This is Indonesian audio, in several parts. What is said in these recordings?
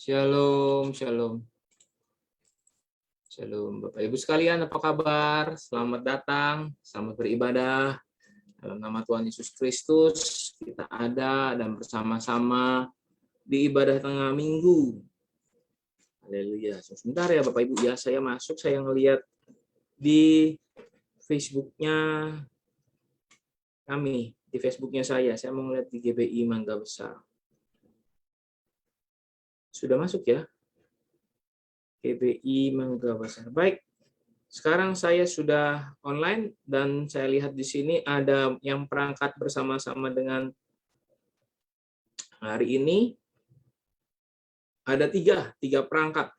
Shalom, shalom. Shalom, Bapak Ibu sekalian, apa kabar? Selamat datang, selamat beribadah. Dalam nama Tuhan Yesus Kristus, kita ada dan bersama-sama di ibadah tengah minggu. Haleluya. Sebentar ya Bapak Ibu, ya saya masuk, saya ngelihat di Facebooknya kami, di Facebooknya saya mau ngeliat di GBI Mangga Besar. Sudah masuk ya? GBI Mangga Besar. Baik, sekarang saya sudah online dan saya lihat di sini ada yang perangkat bersama-sama dengan hari ini. Ada tiga perangkat.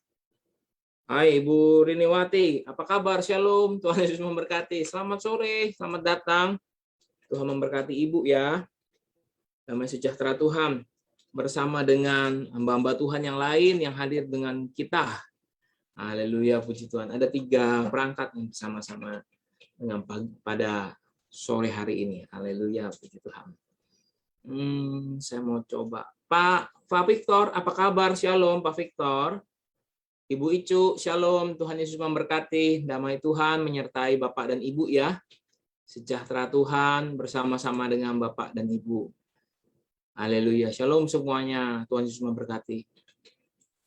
Hai Ibu Riniwati, apa kabar? Shalom, Tuhan Yesus memberkati. Selamat sore, selamat datang. Tuhan memberkati Ibu ya. Damai sejahtera Tuhan bersama dengan hamba-hamba Tuhan yang lain yang hadir dengan kita. Haleluya, puji Tuhan. Ada 3 perangkat yang bersama-sama dengan pada sore hari ini. Haleluya, puji Tuhan. Saya mau coba. Pak Victor, apa kabar? Shalom, Pak Victor. Ibu Icu, shalom. Tuhan Yesus memberkati. Damai Tuhan menyertai Bapak dan Ibu ya. Sejahtera Tuhan bersama-sama dengan Bapak dan Ibu. Haleluya. Shalom semuanya. Tuhan Yesus memberkati.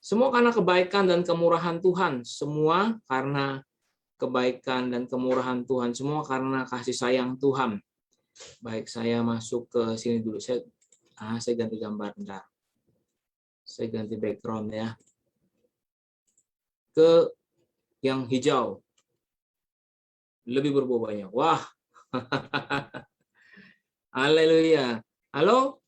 Semua karena kebaikan dan kemurahan Tuhan. Semua karena kebaikan dan kemurahan Tuhan. Semua karena kasih sayang Tuhan. Baik, saya masuk ke sini dulu. Saya ganti gambar bentar. Saya ganti background ya. Ke yang hijau. Lebih berbobanya. Wah. Haleluya. Halo,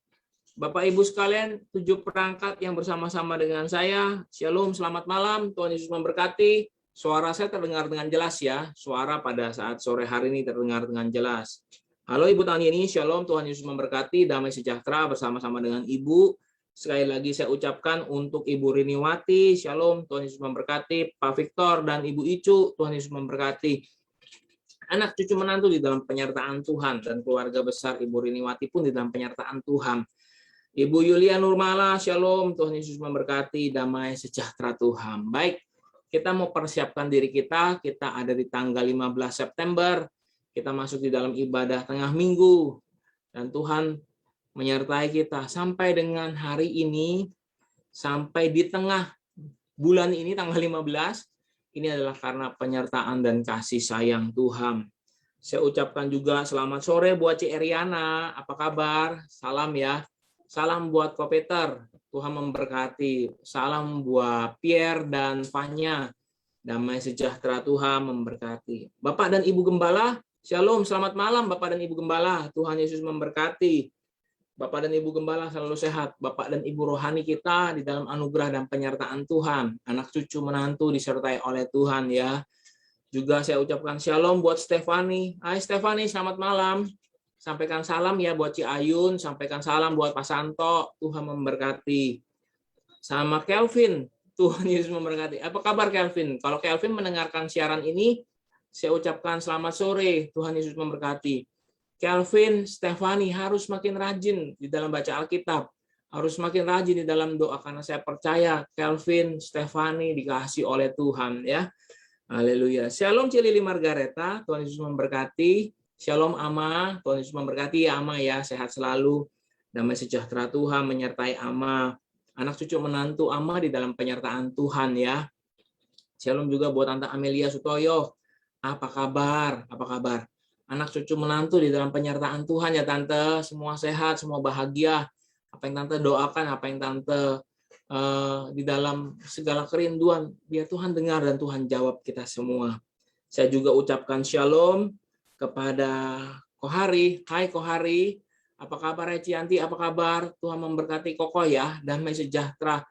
Bapak Ibu sekalian, 7 perangkat yang bersama-sama dengan saya. Shalom, selamat malam. Tuhan Yesus memberkati. Suara saya terdengar dengan jelas ya. Suara pada saat sore hari ini terdengar dengan jelas. Halo Ibu Taniani, shalom, Tuhan Yesus memberkati. Damai sejahtera bersama-sama dengan Ibu. Sekali lagi saya ucapkan untuk Ibu Riniwati, shalom, Tuhan Yesus memberkati. Pak Victor dan Ibu Icu, Tuhan Yesus memberkati. Anak cucu menantu di dalam penyertaan Tuhan. Dan keluarga besar Ibu Riniwati pun di dalam penyertaan Tuhan. Ibu Yulia Nurmala, shalom, Tuhan Yesus memberkati, damai sejahtera Tuhan. Baik, kita mau persiapkan diri kita ada di tanggal 15 September, kita masuk di dalam ibadah tengah minggu, dan Tuhan menyertai kita sampai dengan hari ini, sampai di tengah bulan ini, tanggal 15, ini adalah karena penyertaan dan kasih sayang Tuhan. Saya ucapkan juga selamat sore buat Ci Eriana, apa kabar? Salam ya. Salam buat Ko Peter, Tuhan memberkati. Salam buat Pierre dan Fanya, damai sejahtera Tuhan memberkati. Bapak dan Ibu Gembala, shalom, selamat malam Bapak dan Ibu Gembala, Tuhan Yesus memberkati. Bapak dan Ibu Gembala selalu sehat. Bapak dan Ibu rohani kita di dalam anugerah dan penyertaan Tuhan. Anak cucu menantu disertai oleh Tuhan ya. Juga saya ucapkan shalom buat Stefani. Hai Stefani, selamat malam. Sampaikan salam ya buat Ci Ayun, sampaikan salam buat Pak Santo, Tuhan memberkati. Sama Kelvin, Tuhan Yesus memberkati. Apa kabar Kelvin? Kalau Kelvin mendengarkan siaran ini, saya ucapkan selamat sore, Tuhan Yesus memberkati. Kelvin, Stefani harus makin rajin di dalam baca Alkitab, harus makin rajin di dalam doa, karena saya percaya Kelvin, Stefani dikasihi oleh Tuhan ya. Haleluya. Shalom Ci Lili Margareta, Tuhan Yesus memberkati. Shalom Ama, Tuhan Yesus memberkati ya Ama ya, sehat selalu. Damai sejahtera Tuhan menyertai Ama. Anak cucu menantu Ama di dalam penyertaan Tuhan ya. Shalom juga buat Tante Amelia Sutoyo. Apa kabar? Apa kabar? Anak cucu menantu di dalam penyertaan Tuhan ya Tante. Semua sehat, semua bahagia. Apa yang Tante doakan, apa yang Tante di dalam segala kerinduan, biar Tuhan dengar dan Tuhan jawab kita semua. Saya juga ucapkan shalom kepada Kohari. Hai Kohari, apa kabar Cianti? Apa kabar? Tuhan memberkati Koko ya, damai sejahtera,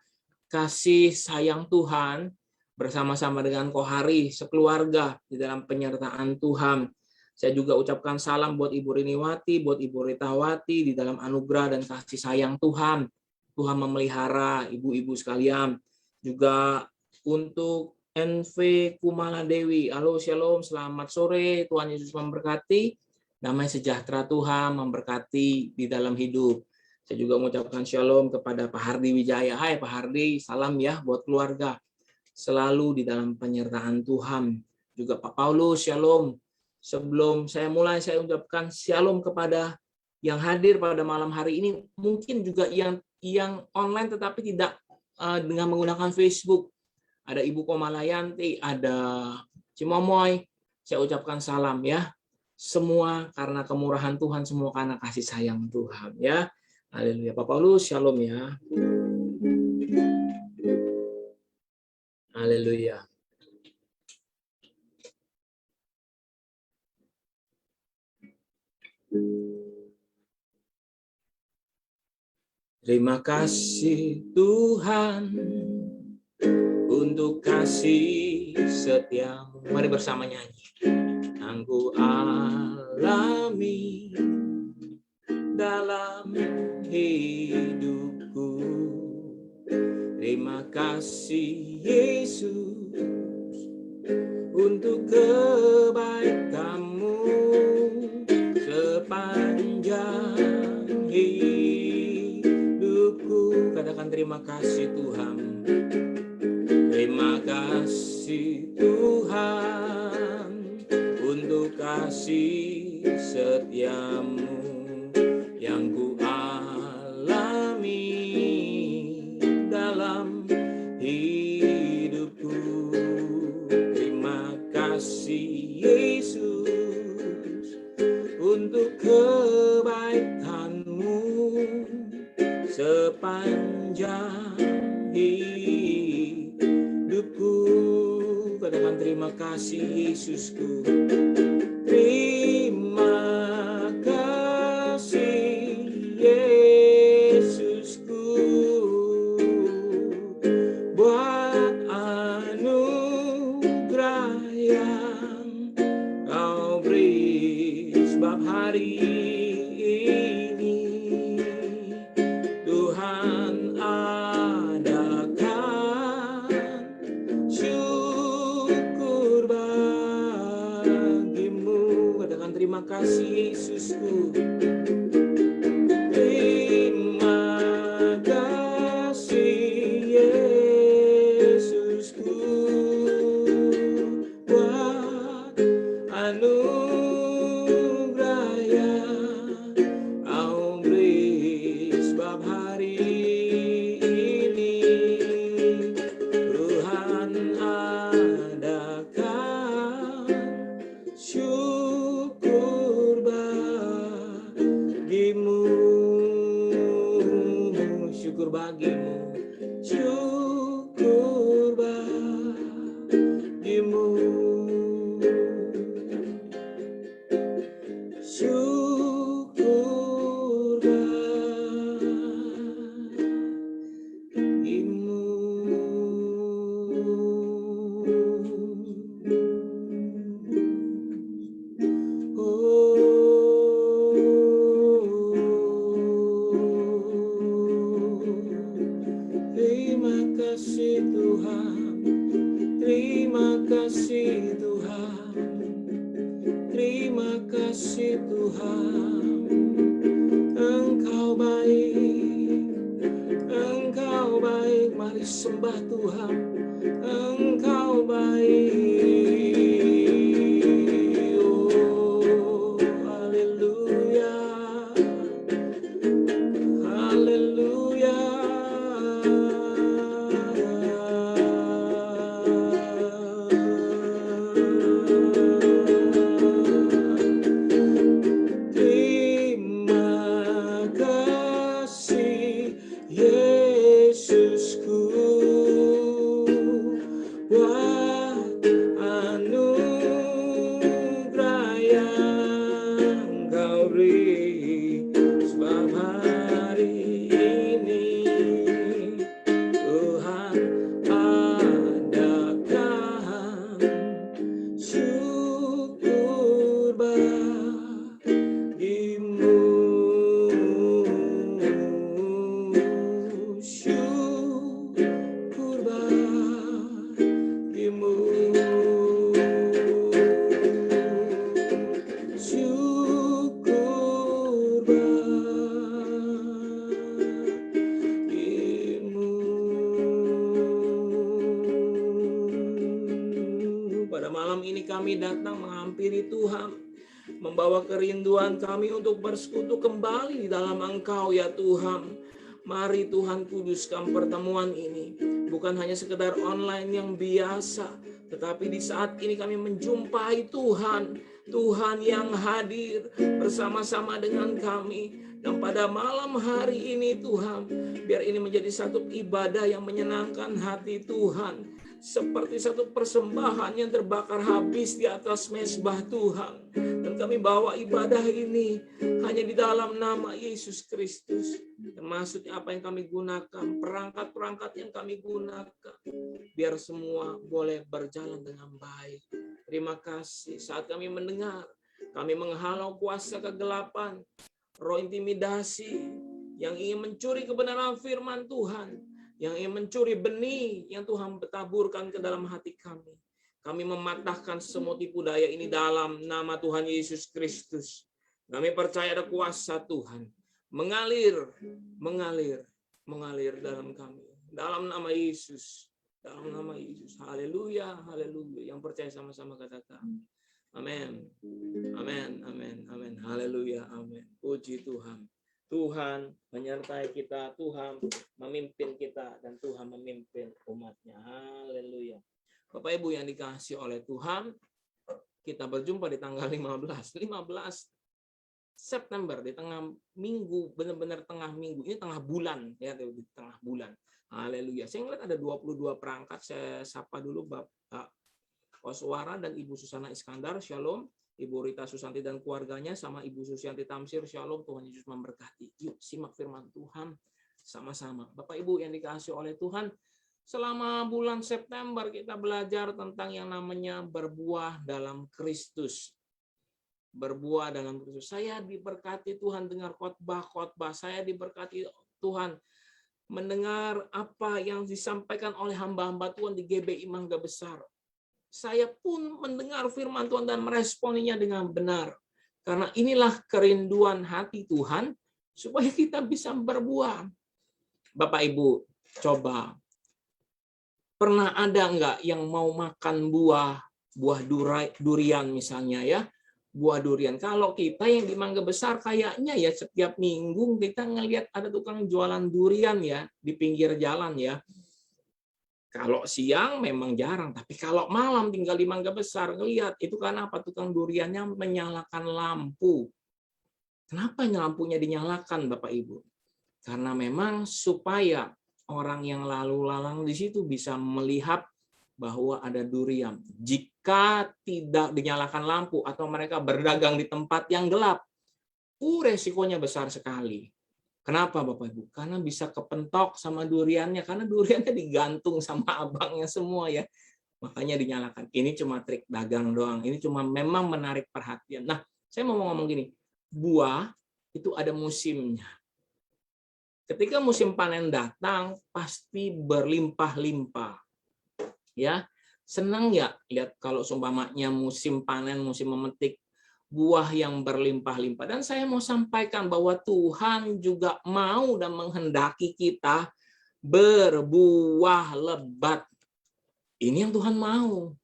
kasih sayang Tuhan bersama-sama dengan Kohari, sekeluarga di dalam penyertaan Tuhan. Saya juga ucapkan salam buat Ibu Riniwati, buat Ibu Ritawati di dalam anugerah dan kasih sayang Tuhan. Tuhan memelihara ibu-ibu sekalian. Juga untuk NV Kumala Dewi. Halo, shalom, selamat sore. Tuhan Yesus memberkati. Damai sejahtera Tuhan memberkati di dalam hidup. Saya juga mengucapkan shalom kepada Pak Hardi Wijaya. Hai Pak Hardi, salam ya buat keluarga. Selalu di dalam penyertaan Tuhan. Juga Pak Paulus, shalom. Sebelum saya mulai, saya ucapkan shalom kepada yang hadir pada malam hari ini. Mungkin juga yang online tetapi tidak dengan menggunakan Facebook. Ada Ibu Komalayanti, ada Cimomoy. Saya ucapkan salam ya. Semua karena kemurahan Tuhan, semua karena kasih sayang Tuhan ya. Haleluya. Pak Paulus, shalom ya. Haleluya. Terima kasih Tuhan untuk kasih setiamu. Mari bersama nyanyi. Yang ku alami dalam hidupku. Terima kasih Yesus untuk kebaikan-Mu sepanjang hidupku. Katakan terima kasih Tuhan. Terima kasih Tuhan untuk kasih setia-Mu yang ku alami dalam hidupku. Terima kasih Yesus untuk kebaikan-Mu sepanjang hidupku. Katakan terima kasih Yesusku. Terima kasih Yesusku buat anugerah yang Kau beri. Sebab hari ini Tuhan adakan syukur bagimu. Katakan terima kasih Yesusku. Terima kasih Yesusku buat anugerah yang Kau beri. Sebab hari ini Tuhan adakan syukur bagimu. Syukur bagimu. Syukur bagimu. Syukur bagimu. Terima kasih Tuhan. Terima kasih Tuhan. Terima kasih Tuhan. Engkau baik. Engkau baik. Mari sembah Tuhan. Engkau baik. Oh, haleluya. Haleluya. Terima kasih Yesusku buat anugerah yang Kau beri. Sebab hari ini Tuhan adakan syukur bagimu. Syukur bagimu. Syukur bagimu. malam ini kami datang menghampiri Tuhan, membawa kerinduan kami untuk bersekutu kembali di dalam Engkau ya Tuhan. Mari Tuhan kuduskan pertemuan ini, bukan hanya sekedar online yang biasa, tetapi di saat ini kami menjumpai Tuhan, Tuhan yang hadir bersama-sama dengan kami. Dan pada malam hari ini Tuhan, biar ini menjadi satu ibadah yang menyenangkan hati Tuhan, seperti satu persembahan yang terbakar habis di atas mezbah Tuhan. Dan kami bawa ibadah ini hanya di dalam nama Yesus Kristus. Termasuk apa yang kami gunakan, perangkat-perangkat yang kami gunakan, biar semua boleh berjalan dengan baik. Terima kasih saat kami mendengar, kami menghalau kuasa kegelapan, roh intimidasi yang ingin mencuri kebenaran firman Tuhan, yang ingin mencuri benih yang Tuhan taburkan ke dalam hati kami. Kami mematahkan semua tipu daya ini dalam nama Tuhan Yesus Kristus. Kami percaya ada kuasa Tuhan mengalir dalam kami. Dalam nama Yesus. Dalam nama Yesus. Haleluya, haleluya. Yang percaya sama-sama katakan. Amin. Amin, amin, amin. Haleluya, amin. Puji Tuhan. Tuhan menyertai kita, Tuhan memimpin kita, dan Tuhan memimpin umatnya. Haleluya. Bapak Ibu yang dikasihi oleh Tuhan, kita berjumpa di tanggal 15 September, di tengah minggu, benar-benar tengah minggu. Ini tengah bulan, ya, di tengah bulan. Haleluya. Saya melihat ada 22 perangkat. Saya sapa dulu Bapak Koswara dan Ibu Susana Iskandar, Shalom. Ibu Rita Susanti dan keluarganya, sama Ibu Susianti Tamsir, Shalom. Tuhan Yesus memberkati. Yuk simak firman Tuhan sama-sama. Bapak Ibu yang dikasihi oleh Tuhan, selama bulan September kita belajar tentang yang namanya berbuah dalam Kristus. Berbuah dalam Kristus. Saya diberkati Tuhan dengar khotbah-khotbah. Saya diberkati Tuhan mendengar apa yang disampaikan oleh hamba-hamba Tuhan di GBI Mangga Besar. Saya pun mendengar firman Tuhan dan meresponinya dengan benar. Karena inilah kerinduan hati Tuhan supaya kita bisa berbuah. Bapak Ibu, coba. Pernah ada enggak yang mau makan buah durian misalnya ya? Buah durian. Kalau kita yang di Mangga Besar kayaknya ya setiap minggu kita ngelihat ada tukang jualan durian ya di pinggir jalan ya. Kalau siang memang jarang, tapi kalau malam tinggal di Mangga Besar ngelihat itu karena apa? Tukang duriannya menyalakan lampu. Kenapa lampunya dinyalakan Bapak Ibu? Karena memang supaya orang yang lalu lalang di situ bisa melihat bahwa ada durian. Jika tidak dinyalakan lampu atau mereka berdagang di tempat yang gelap, resikonya besar sekali. Kenapa Bapak Ibu? Karena bisa kepentok sama duriannya, karena duriannya digantung sama abangnya semua ya. Makanya dinyalakan. Ini cuma trik dagang doang. Ini cuma memang menarik perhatian. Nah, saya mau ngomong gini, buah itu ada musimnya. Ketika musim panen datang, pasti berlimpah-limpah. Ya, senang ya lihat kalau seumpamanya musim panen, musim memetik buah yang berlimpah-limpah. Dan saya mau sampaikan bahwa Tuhan juga mau dan menghendaki kita berbuah lebat. Ini yang Tuhan mau.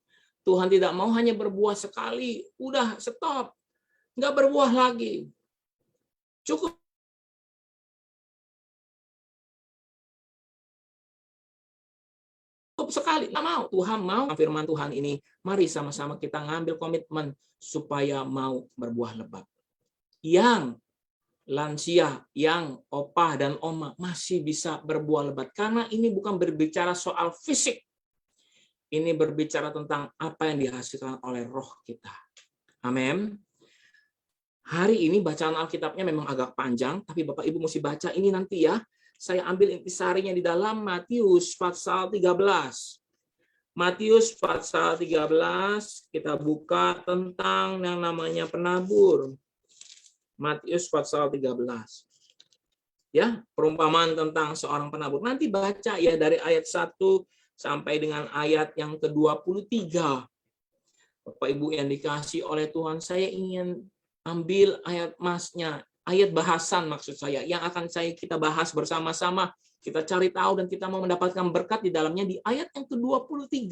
Tuhan tidak mau hanya berbuah sekali, udah stop, nggak berbuah lagi. Cukup sekali, nggak mau. Tuhan mau firman Tuhan ini. Mari sama-sama kita ngambil komitmen supaya mau berbuah lebat. Yang lansia, yang opah dan oma masih bisa berbuah lebat. Karena ini bukan berbicara soal fisik. Ini berbicara tentang apa yang dihasilkan oleh roh kita. Amin. Hari ini bacaan Alkitabnya memang agak panjang, tapi Bapak Ibu mesti baca ini nanti ya. Saya ambil intisarinya di dalam Matius pasal 13. Matius pasal 13, kita buka tentang yang namanya penabur. Matius pasal 13. Ya, perumpamaan tentang seorang penabur. Nanti baca ya dari ayat 1 sampai dengan ayat yang ke-23. Bapak Ibu yang dikasihi oleh Tuhan, saya ingin ambil ayat masnya. Ayat bahasan maksud saya yang akan kita bahas bersama-sama, kita cari tahu dan kita mau mendapatkan berkat di dalamnya di ayat yang ke-23.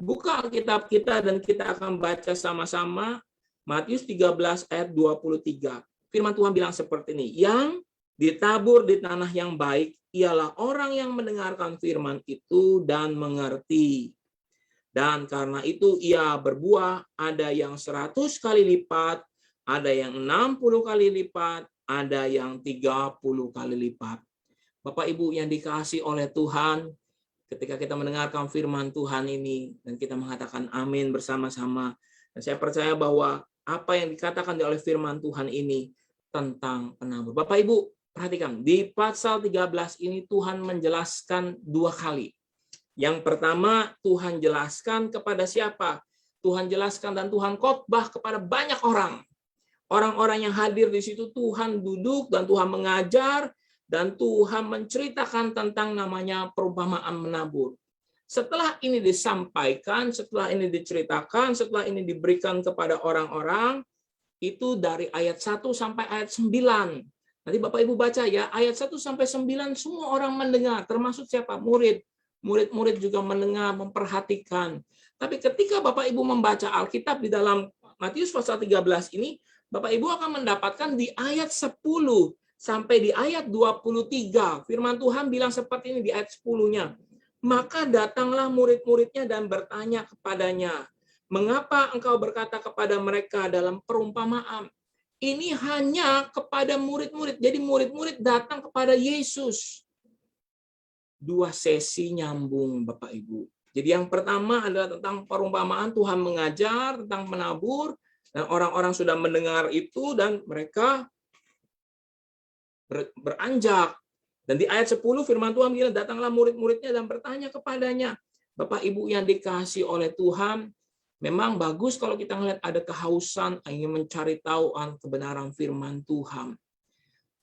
Buka Alkitab kita dan kita akan baca sama-sama Matius 13 ayat 23. Firman Tuhan bilang seperti ini, yang ditabur di tanah yang baik ialah orang yang mendengarkan firman itu dan mengerti. Dan karena itu ia berbuah, ada yang 100 kali lipat, ada yang 60 kali lipat, ada yang 30 kali lipat. Bapak Ibu yang dikasihi oleh Tuhan, ketika kita mendengarkan firman Tuhan ini dan kita mengatakan amin bersama-sama, dan saya percaya bahwa apa yang dikatakan oleh firman Tuhan ini tentang penabur. Bapak Ibu, perhatikan, di pasal 13 ini Tuhan menjelaskan 2 kali. Yang pertama, Tuhan jelaskan kepada siapa? Tuhan jelaskan dan Tuhan khotbah kepada banyak orang. Orang-orang yang hadir di situ Tuhan duduk dan Tuhan mengajar, dan Tuhan menceritakan tentang namanya perumpamaan menabur. Setelah ini disampaikan, setelah ini diceritakan, setelah ini diberikan kepada orang-orang, itu dari ayat 1 sampai ayat 9. Nanti Bapak Ibu baca ya, ayat 1 sampai 9 semua orang mendengar, termasuk siapa? Murid. Murid-murid juga mendengar, memperhatikan. Tapi ketika Bapak Ibu membaca Alkitab di dalam Matius pasal 13 ini, Bapak Ibu akan mendapatkan di ayat 10 sampai di ayat 23. Firman Tuhan bilang seperti ini di ayat 10-nya. Maka datanglah murid-muridnya dan bertanya kepadanya, mengapa engkau berkata kepada mereka dalam perumpamaan? Ini hanya kepada murid-murid. Jadi murid-murid datang kepada Yesus. 2 sesi nyambung, Bapak Ibu. Jadi yang pertama adalah tentang perumpamaan, Tuhan mengajar tentang penabur, dan orang-orang sudah mendengar itu dan mereka beranjak. Dan di ayat 10 firman Tuhan bilang, datanglah murid-muridnya dan bertanya kepadanya. Bapak Ibu yang dikasihi oleh Tuhan, memang bagus kalau kita melihat ada kehausan ingin mencari tahu kebenaran firman Tuhan.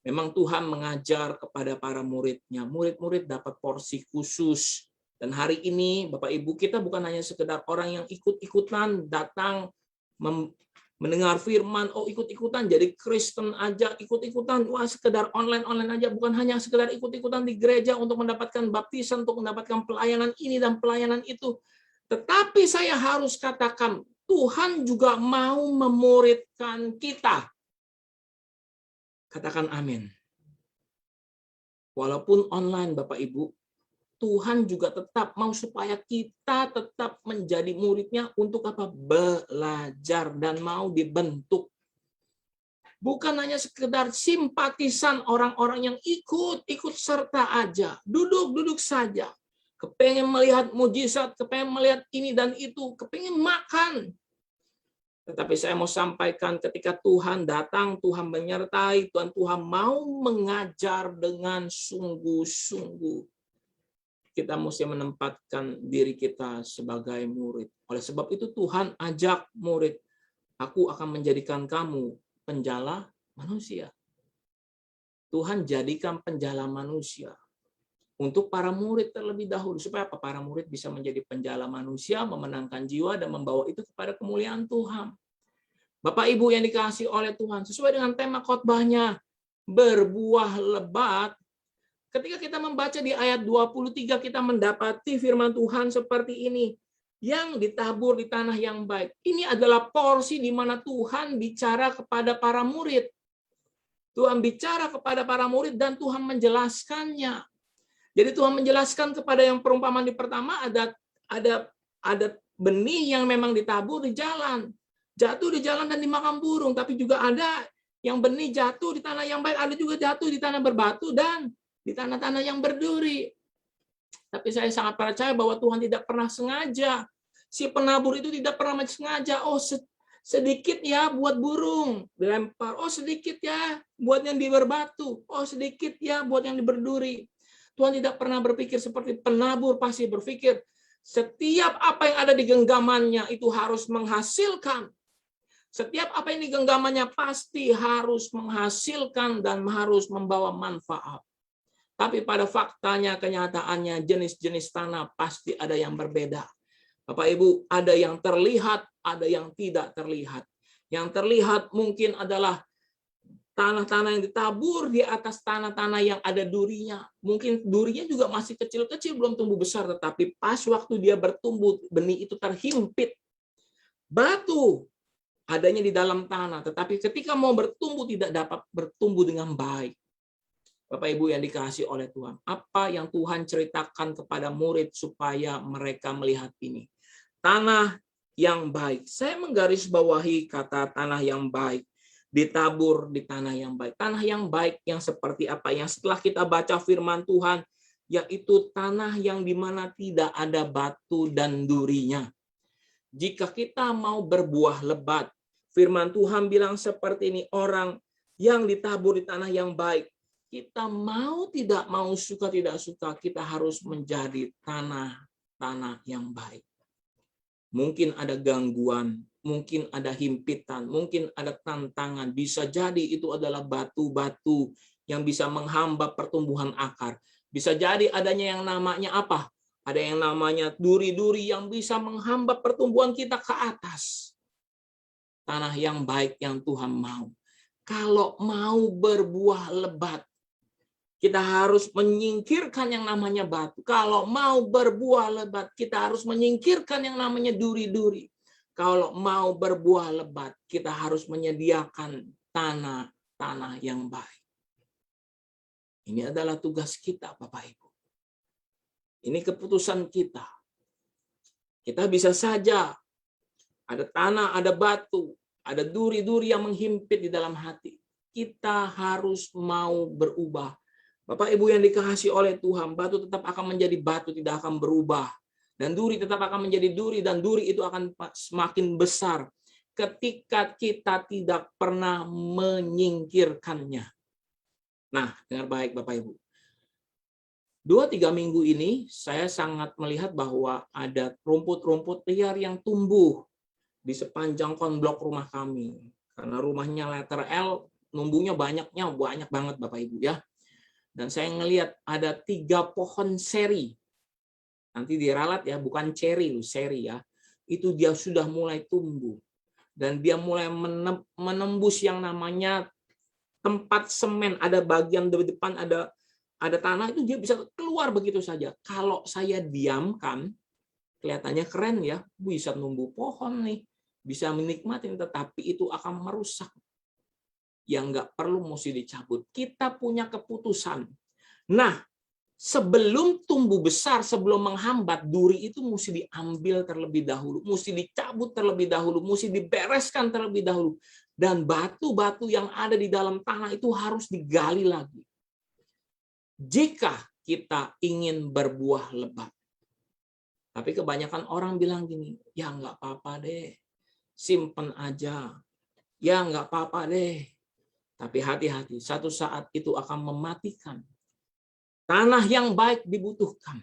Memang Tuhan mengajar kepada para muridnya. Murid-murid dapat porsi khusus. Dan hari ini Bapak Ibu, kita bukan hanya sekedar orang yang ikut-ikutan datang mendengar firman, oh ikut-ikutan jadi Kristen aja, ikut-ikutan, wah sekedar online-online aja, bukan hanya sekedar ikut-ikutan di gereja untuk mendapatkan baptisan, untuk mendapatkan pelayanan ini dan pelayanan itu. Tetapi saya harus katakan, Tuhan juga mau memuridkan kita. Katakan amin. Walaupun online Bapak Ibu, Tuhan juga tetap mau supaya kita tetap menjadi muridnya untuk apa? Belajar dan mau dibentuk. Bukan hanya sekedar simpatisan orang-orang yang ikut serta aja. Duduk saja. Kepengen melihat mujizat, kepengen melihat ini dan itu, kepengen makan. Tetapi saya mau sampaikan ketika Tuhan datang, Tuhan menyertai, Tuhan mau mengajar dengan sungguh-sungguh. Kita mesti menempatkan diri kita sebagai murid. Oleh sebab itu Tuhan ajak murid, aku akan menjadikan kamu penjala manusia. Tuhan jadikan penjala manusia untuk para murid terlebih dahulu. Supaya apa? Para murid bisa menjadi penjala manusia, memenangkan jiwa, dan membawa itu kepada kemuliaan Tuhan. Bapak Ibu yang dikasihi oleh Tuhan, sesuai dengan tema khotbahnya, berbuah lebat. Ketika kita membaca di ayat 23, kita mendapati firman Tuhan seperti ini. Yang ditabur di tanah yang baik. Ini adalah porsi di mana Tuhan bicara kepada para murid. Tuhan bicara kepada para murid dan Tuhan menjelaskannya. Jadi Tuhan menjelaskan kepada yang perumpamaan di pertama, ada benih yang memang ditabur di jalan. Jatuh di jalan dan dimakan burung. Tapi juga ada yang benih jatuh di tanah yang baik. Ada juga jatuh di tanah berbatu dan di tanah-tanah yang berduri. Tapi saya sangat percaya bahwa Tuhan tidak pernah sengaja. Si penabur itu tidak pernah sengaja. Oh, sedikit ya buat burung dilempar. Oh, sedikit ya buat yang di berbatu. Oh, sedikit ya buat yang di berduri. Tuhan tidak pernah berpikir seperti penabur, pasti berpikir setiap apa yang ada di genggamannya itu harus menghasilkan. Setiap apa yang di genggamannya pasti harus menghasilkan dan harus membawa manfaat. Tapi pada faktanya, kenyataannya, jenis-jenis tanah pasti ada yang berbeda. Bapak Ibu, ada yang terlihat, ada yang tidak terlihat. Yang terlihat mungkin adalah tanah-tanah yang ditabur di atas tanah-tanah yang ada durinya. Mungkin durinya juga masih kecil-kecil, belum tumbuh besar, tetapi pas waktu dia bertumbuh, benih itu terhimpit. Batu adanya di dalam tanah, tetapi ketika mau bertumbuh tidak dapat bertumbuh dengan baik. Bapak Ibu yang dikasihi oleh Tuhan, apa yang Tuhan ceritakan kepada murid supaya mereka melihat ini? Tanah yang baik. Saya menggarisbawahi kata tanah yang baik. Ditabur di tanah yang baik. Tanah yang baik yang seperti apa? Yang setelah kita baca firman Tuhan, yaitu tanah yang dimana tidak ada batu dan durinya. Jika kita mau berbuah lebat, firman Tuhan bilang seperti ini, orang yang ditabur di tanah yang baik, kita mau tidak mau, suka tidak suka, kita harus menjadi tanah yang baik. Mungkin ada gangguan, mungkin ada himpitan, mungkin ada tantangan. Bisa jadi itu adalah batu-batu yang bisa menghambat pertumbuhan akar. Bisa jadi adanya yang namanya apa? Ada yang namanya duri-duri yang bisa menghambat pertumbuhan kita ke atas. Tanah yang baik yang Tuhan mau. Kalau mau berbuah lebat, kita harus menyingkirkan yang namanya batu. Kalau mau berbuah lebat, kita harus menyingkirkan yang namanya duri-duri. Kalau mau berbuah lebat, kita harus menyediakan tanah yang baik. Ini adalah tugas kita, Bapak Ibu. Ini keputusan kita. Kita bisa saja ada tanah, ada batu, ada duri-duri yang menghimpit di dalam hati. Kita harus mau berubah. Bapak Ibu yang dikasihi oleh Tuhan, batu tetap akan menjadi batu, tidak akan berubah. Dan duri tetap akan menjadi duri, dan duri itu akan semakin besar ketika kita tidak pernah menyingkirkannya. Nah, dengar baik Bapak Ibu. 2-3 minggu ini saya sangat melihat bahwa ada rumput-rumput liar yang tumbuh di sepanjang konblok rumah kami. Karena rumahnya letter L, numbuhnya banyak banget Bapak Ibu ya. Dan saya ngelihat ada 3 pohon seri. Nanti diralat ya, bukan cherry, seri ya. Itu dia sudah mulai tumbuh. Dan dia mulai menembus yang namanya tempat semen. Ada bagian di depan, ada tanah, itu dia bisa keluar begitu saja. Kalau saya diamkan, kelihatannya keren ya, bisa numbuh pohon nih, bisa menikmati, tetapi itu akan merusak. Yang nggak perlu mesti dicabut. Kita punya keputusan. Nah, sebelum tumbuh besar, sebelum menghambat, duri itu mesti diambil terlebih dahulu, mesti dicabut terlebih dahulu, mesti dibereskan terlebih dahulu. Dan batu-batu yang ada di dalam tanah itu harus digali lagi. Jika kita ingin berbuah lebat. Tapi kebanyakan orang bilang gini, ya nggak apa-apa deh, simpen aja. Ya nggak apa-apa deh. Tapi hati-hati, satu saat itu akan mematikan. Tanah yang baik dibutuhkan.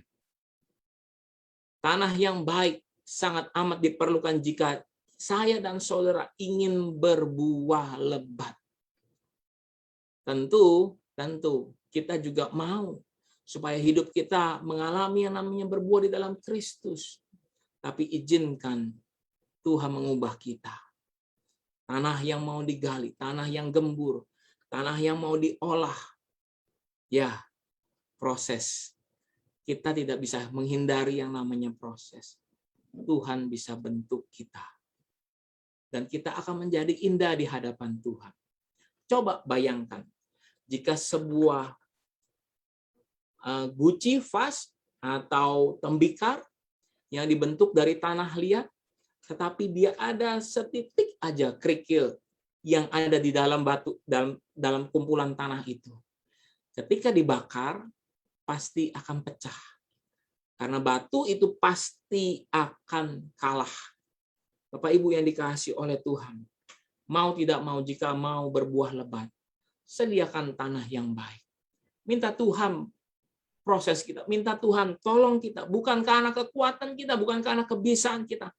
Tanah yang baik sangat amat diperlukan jika saya dan saudara ingin berbuah lebat. Tentu kita juga mau supaya hidup kita mengalami yang namanya berbuah di dalam Kristus. Tapi izinkan Tuhan mengubah kita. Tanah yang mau digali, tanah yang gembur, tanah yang mau diolah. Ya, proses. Kita tidak bisa menghindari yang namanya proses. Tuhan bisa bentuk kita. Dan kita akan menjadi indah di hadapan Tuhan. Coba bayangkan, jika sebuah guci, vas, atau tembikar yang dibentuk dari tanah liat, tetapi dia ada setitik aja kerikil yang ada di dalam batu, dalam kumpulan tanah itu. Ketika dibakar, pasti akan pecah. Karena batu itu pasti akan kalah. Bapak Ibu yang dikasihi oleh Tuhan, mau tidak mau, jika mau berbuah lebat, sediakan tanah yang baik. Minta Tuhan proses kita, minta Tuhan tolong kita, bukan karena kekuatan kita, bukan karena kebiasaan kita.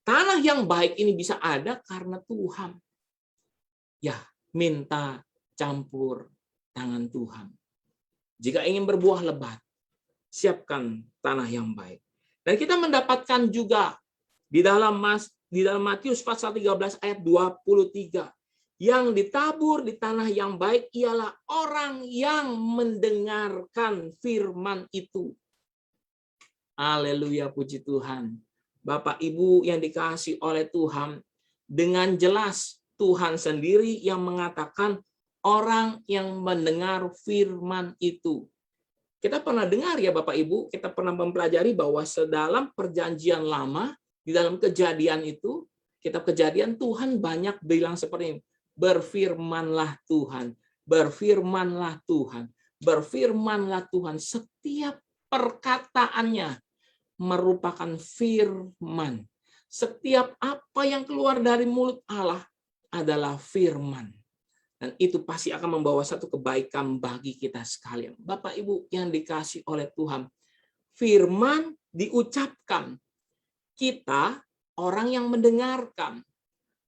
Tanah yang baik ini bisa ada karena Tuhan. Ya, minta campur tangan Tuhan. Jika ingin berbuah lebat, siapkan tanah yang baik. Dan kita mendapatkan juga di dalam Matius pasal 13 ayat 23, Yang ditabur di tanah yang baik ialah orang yang mendengarkan firman itu. Haleluya, puji Tuhan. Bapak Ibu yang dikasihi oleh Tuhan, dengan jelas Tuhan sendiri yang mengatakan orang yang mendengar firman itu. Kita pernah dengar ya Bapak Ibu, kita pernah mempelajari bahwa sedalam perjanjian lama, di dalam kejadian itu, kitab kejadian Tuhan banyak bilang seperti ini, berfirmanlah Tuhan, berfirmanlah Tuhan, berfirmanlah Tuhan. Setiap perkataannya merupakan firman. Setiap apa yang keluar dari mulut Allah adalah firman. Dan itu pasti akan membawa satu kebaikan bagi kita sekalian. Bapak Ibu yang dikasih oleh Tuhan, firman diucapkan. Kita orang yang mendengarkan.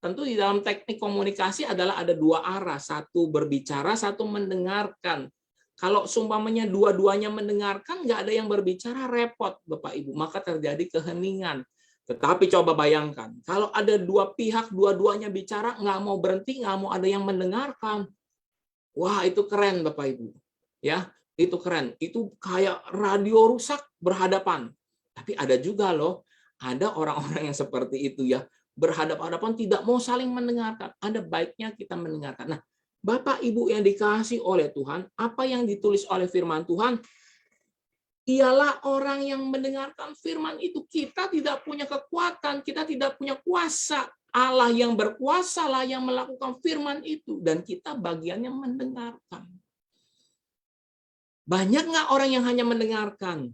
Tentu di dalam teknik komunikasi adalah ada dua arah. Satu berbicara, satu mendengarkan. Kalau sumpamanya dua-duanya mendengarkan, nggak ada yang berbicara, repot Bapak Ibu. Maka terjadi keheningan. Tetapi coba bayangkan, kalau ada dua pihak, dua-duanya bicara, nggak mau berhenti, nggak mau ada yang mendengarkan. Wah, itu keren Bapak Ibu. Ya, itu keren. Itu kayak radio rusak berhadapan. Tapi ada juga loh, ada orang-orang yang seperti itu ya, berhadapan-hadapan tidak mau saling mendengarkan. Ada baiknya kita mendengarkan. Nah, Bapak Ibu yang dikasihi oleh Tuhan, apa yang ditulis oleh firman Tuhan? Ialah orang yang mendengarkan firman itu. Kita tidak punya kekuatan, kita tidak punya kuasa. Allah yang berkuasa lah yang melakukan firman itu. Dan kita bagiannya mendengarkan. Banyak nggak orang yang hanya mendengarkan?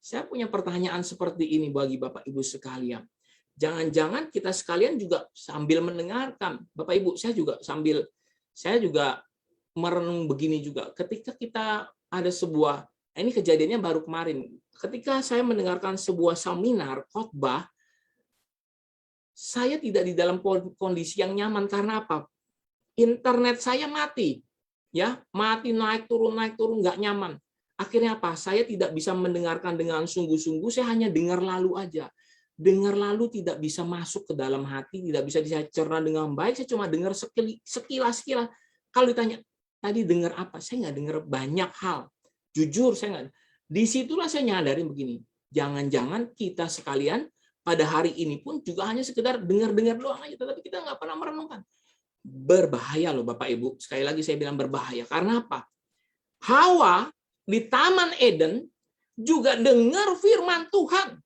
Saya punya pertanyaan seperti ini bagi Bapak Ibu sekalian. Jangan-jangan kita sekalian juga sambil mendengarkan. Bapak Ibu, saya juga merenung begini juga. Ketika kita ada sebuah, ini kejadiannya baru kemarin. Ketika saya mendengarkan sebuah seminar khotbah, saya tidak di dalam kondisi yang nyaman karena apa? Internet saya mati, ya, mati naik turun nggak nyaman. Akhirnya apa? Saya tidak bisa mendengarkan dengan sungguh-sungguh. Saya hanya dengar lalu aja. Dengar lalu tidak bisa masuk ke dalam hati, tidak bisa dicerna dengan baik. Saya cuma dengar sekilas. Kalau ditanya tadi dengar apa? Saya nggak dengar banyak hal. Jujur saya nggak. Disitulah saya nyadari begini. Jangan-jangan kita sekalian pada hari ini pun juga hanya sekedar dengar-dengar doang aja, tetapi kita nggak pernah merenungkan. Berbahaya loh Bapak Ibu. Sekali lagi saya bilang berbahaya. Karena apa? Hawa di Taman Eden juga dengar firman Tuhan.